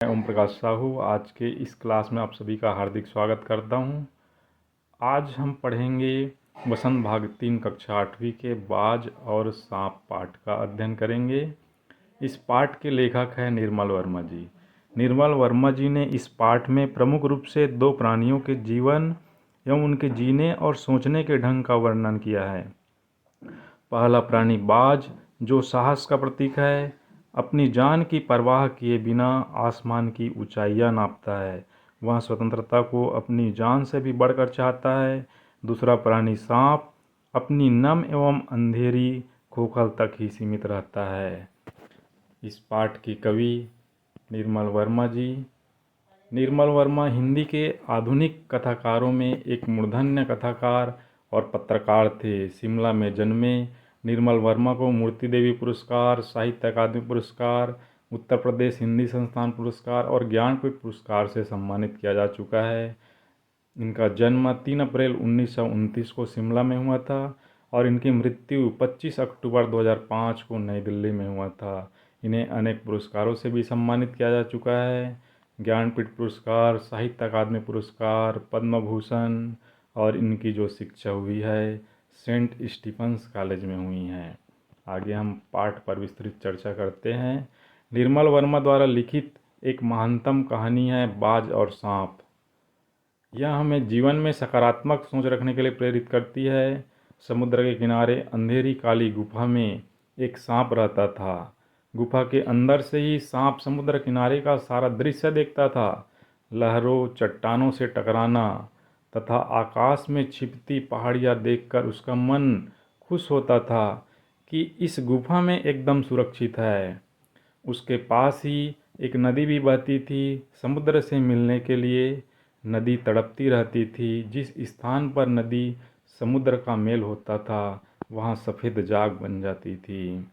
मैं ओम प्रकाश साहू आज के इस क्लास में आप सभी का हार्दिक स्वागत करता हूं। आज हम पढ़ेंगे वसंत भाग 3 कक्षा 8वीं के बाज और सांप पाठ का अध्ययन करेंगे। इस पाठ के लेखक हैं निर्मल वर्मा जी। निर्मल वर्मा जी ने इस पाठ में प्रमुख रूप से दो प्राणियों के जीवन एवं उनके जीने और सोचने के ढंग का वर्णन किया है। पहला प्राणी बाज, जो साहस का प्रतीक है, अपनी जान की परवाह किए बिना आसमान की ऊंचाइयां नापता है। वह स्वतंत्रता को अपनी जान से भी बढ़कर चाहता है। दूसरा प्राणी सांप, अपनी नम एवं अंधेरी खोखल तक ही सीमित रहता है। इस पाठ की कवि निर्मल वर्मा जी। निर्मल वर्मा हिंदी के आधुनिक कथाकारों में एक मूर्धन्य कथाकार और पत्रकार थे। शिमला में जन्मे निर्मल वर्मा को मूर्ति देवी पुरस्कार, साहित्य अकादमी पुरस्कार, उत्तर प्रदेश हिंदी संस्थान पुरस्कार और ज्ञानपीठ पुरस्कार से सम्मानित किया जा चुका है। इनका जन्म 3 अप्रैल 1929 को शिमला में हुआ था और इनकी मृत्यु 25 अक्टूबर 2005 को नई दिल्ली में हुआ था। इन्हें अनेक पुरस्कारों से भी सम्मानित किया जा चुका है। ज्ञानपीठ पुरस्कार, साहित्य अकादमी पुरस्कार, पद्म भूषण और इनकी जो शिक्षा हुई है सेंट स्टीफन्स कॉलेज में हुई है। आगे हम पाठ पर विस्तृत चर्चा करते हैं। निर्मल वर्मा द्वारा लिखित एक महानतम कहानी है बाज और सांप। यह हमें जीवन में सकारात्मक सोच रखने के लिए प्रेरित करती है। समुद्र के किनारे अंधेरी काली गुफा में एक सांप रहता था। गुफा के अंदर से ही सांप समुद्र किनारे का सारा दृश्य देखता था। लहरों, चट्टानों से टकराना तथा आकाश में छिपती पहाड़ियाँ देखकर उसका मन खुश होता था कि इस गुफा में एकदम सुरक्षित है। उसके पास ही एक नदी भी बहती थी। समुद्र से मिलने के लिए नदी तड़पती रहती थी। जिस स्थान पर नदी समुद्र का मेल होता था वहाँ सफ़ेद जाग बन जाती थी।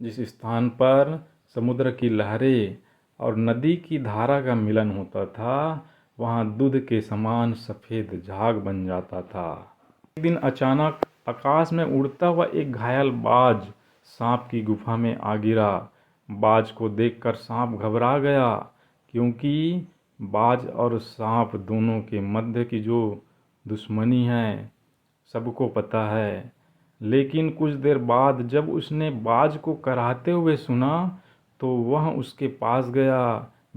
जिस स्थान पर समुद्र की लहरें और नदी की धारा का मिलन होता था वहाँ दूध के समान सफ़ेद झाग बन जाता था। एक दिन अचानक आकाश में उड़ता हुआ एक घायल बाज सांप की गुफा में आ गिरा। बाज को देखकर सांप घबरा गया, क्योंकि बाज और सांप दोनों के मध्य की जो दुश्मनी है सबको पता है। लेकिन कुछ देर बाद जब उसने बाज को कराहते हुए सुना तो वह उसके पास गया।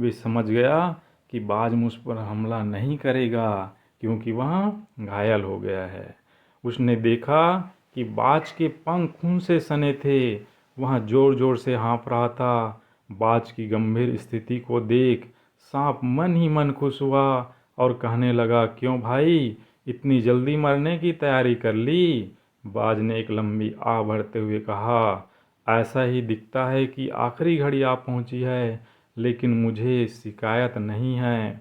वे समझ गया कि बाज मुझ पर हमला नहीं करेगा, क्योंकि वह घायल हो गया है। उसने देखा कि बाज के पंख खून से सने थे। वह जोर जोर से हाँफ रहा था। बाज की गंभीर स्थिति को देख सांप मन ही मन खुश हुआ और कहने लगा, क्यों भाई, इतनी जल्दी मरने की तैयारी कर ली? बाज ने एक लंबी आह भरते हुए कहा, ऐसा ही दिखता है कि आखिरी घड़ी आ पहुंची है, लेकिन मुझे शिकायत नहीं है।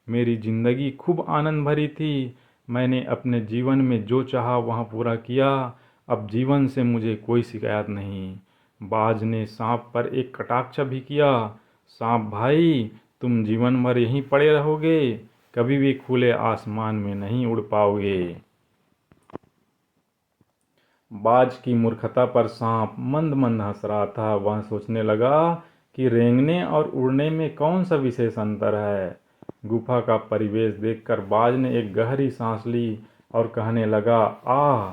मेरी जिंदगी खूब आनंद भरी थी। मैंने अपने जीवन में जो चाहा वह पूरा किया। अब जीवन से मुझे कोई शिकायत नहीं। बाज ने सांप पर एक कटाक्ष भी किया, सांप भाई, तुम जीवन भर यहीं पड़े रहोगे, कभी भी खुले आसमान में नहीं उड़ पाओगे। बाज की मूर्खता पर सांप मंद मंद हंस रहा था। वह सोचने लगा कि रेंगने और उड़ने में कौन सा विशेष अंतर है। गुफा का परिवेश देखकर बाज ने एक गहरी सांस ली और कहने लगा, आह,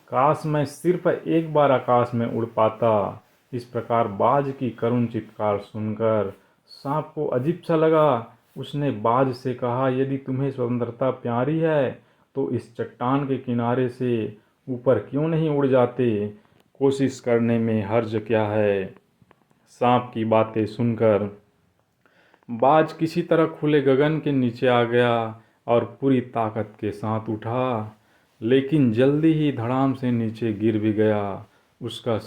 काश मैं सिर्फ एक बार आकाश में उड़ पाता। इस प्रकार बाज की करुण चित्कार सुनकर सांप को अजीब सा लगा। उसने बाज से कहा, यदि तुम्हें स्वतंत्रता प्यारी है तो इस चट्टान के किनारे से ऊपर क्यों नहीं उड़ जाते? कोशिश करने में हर्ज क्या है? सांप की बातें सुनकर बाज किसी तरह खुले गगन के नीचे आ गया और पूरी ताकत के साथ उठा, लेकिन जल्दी ही धड़ाम से नीचे गिर भी गया। उसका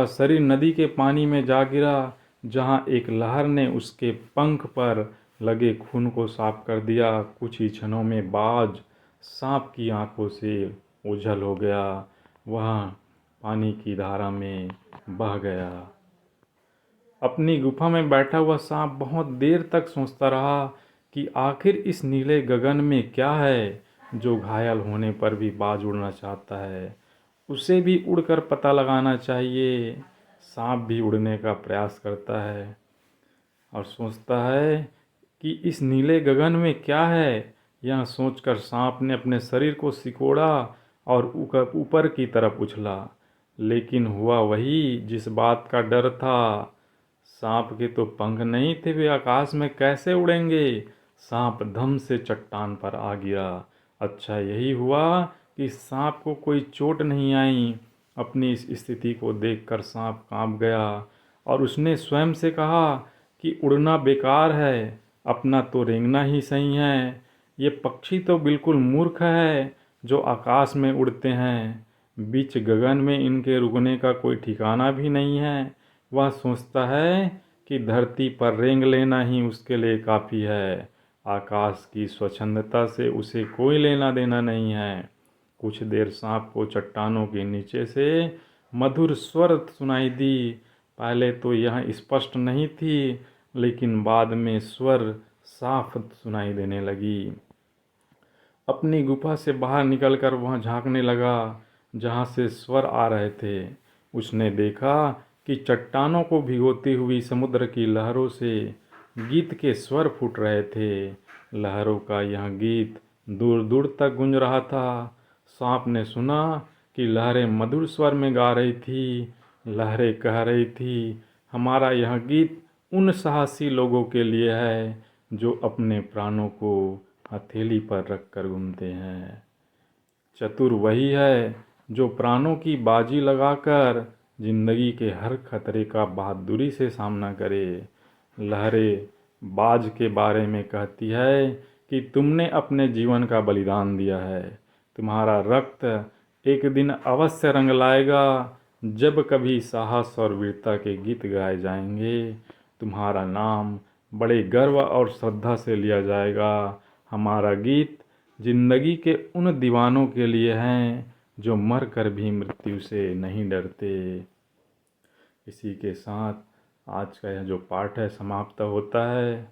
शरीर नदी के पानी में जा गिरा, जहां एक लहर ने उसके पंख पर लगे खून को साफ कर दिया। कुछ ही क्षणों में बाज सांप की आंखों से ओझल हो गया। वह पानी की धारा में बह गया। अपनी गुफा में बैठा हुआ सांप बहुत देर तक सोचता रहा कि आखिर इस नीले गगन में क्या है जो घायल होने पर भी बाज उड़ना चाहता है। उसे भी उड़कर पता लगाना चाहिए। सांप भी उड़ने का प्रयास करता है और सोचता है कि इस नीले गगन में क्या है। यह सोचकर सांप ने अपने शरीर को सिकोड़ा और ऊपर की तरफ उछला, लेकिन हुआ वही जिस बात का डर था। सांप के तो पंख नहीं थे, वे आकाश में कैसे उड़ेंगे। सांप धम से चट्टान पर आ गिरा। अच्छा यही हुआ कि सांप को कोई चोट नहीं आई। अपनी इस स्थिति को देखकर सांप कांप गया और उसने स्वयं से कहा कि उड़ना बेकार है, अपना तो रेंगना ही सही है। ये पक्षी तो बिल्कुल मूर्ख है जो आकाश में उड़ते हैं, बीच गगन में इनके रुकने का कोई ठिकाना भी नहीं है। वह सोचता है कि धरती पर रेंग लेना ही उसके लिए काफ़ी है, आकाश की स्वच्छंदता से उसे कोई लेना देना नहीं है। कुछ देर सांप को चट्टानों के नीचे से मधुर स्वर सुनाई दी। पहले तो यह स्पष्ट नहीं थी, लेकिन बाद में स्वर साफ सुनाई देने लगी। अपनी गुफा से बाहर निकलकर वह झांकने लगा जहाँ से स्वर आ रहे थे। उसने देखा कि चट्टानों को भिगोती हुई समुद्र की लहरों से गीत के स्वर फूट रहे थे। लहरों का यह गीत दूर दूर तक गूंज रहा था। सांप ने सुना कि लहरें मधुर स्वर में गा रही थी। लहरें कह रही थी, हमारा यह गीत उन साहसी लोगों के लिए है जो अपने प्राणों को हथेली पर रख कर घूमते हैं। चतुर वही है जो प्राणों की बाजी लगाकर जिंदगी के हर खतरे का बहादुरी से सामना करे। लहरें बाज के बारे में कहती है कि तुमने अपने जीवन का बलिदान दिया है। तुम्हारा रक्त एक दिन अवश्य रंग लाएगा जब कभी साहस और वीरता के गीत गाए जाएंगे। तुम्हारा नाम बड़े गर्व और श्रद्धा से लिया जाएगा। हमारा गीत जिंदगी के उन दीवानों के लिए हैं जो मर कर भी मृत्यु से नहीं डरते। इसी के साथ आज का यह जो पाठ है समाप्त होता है।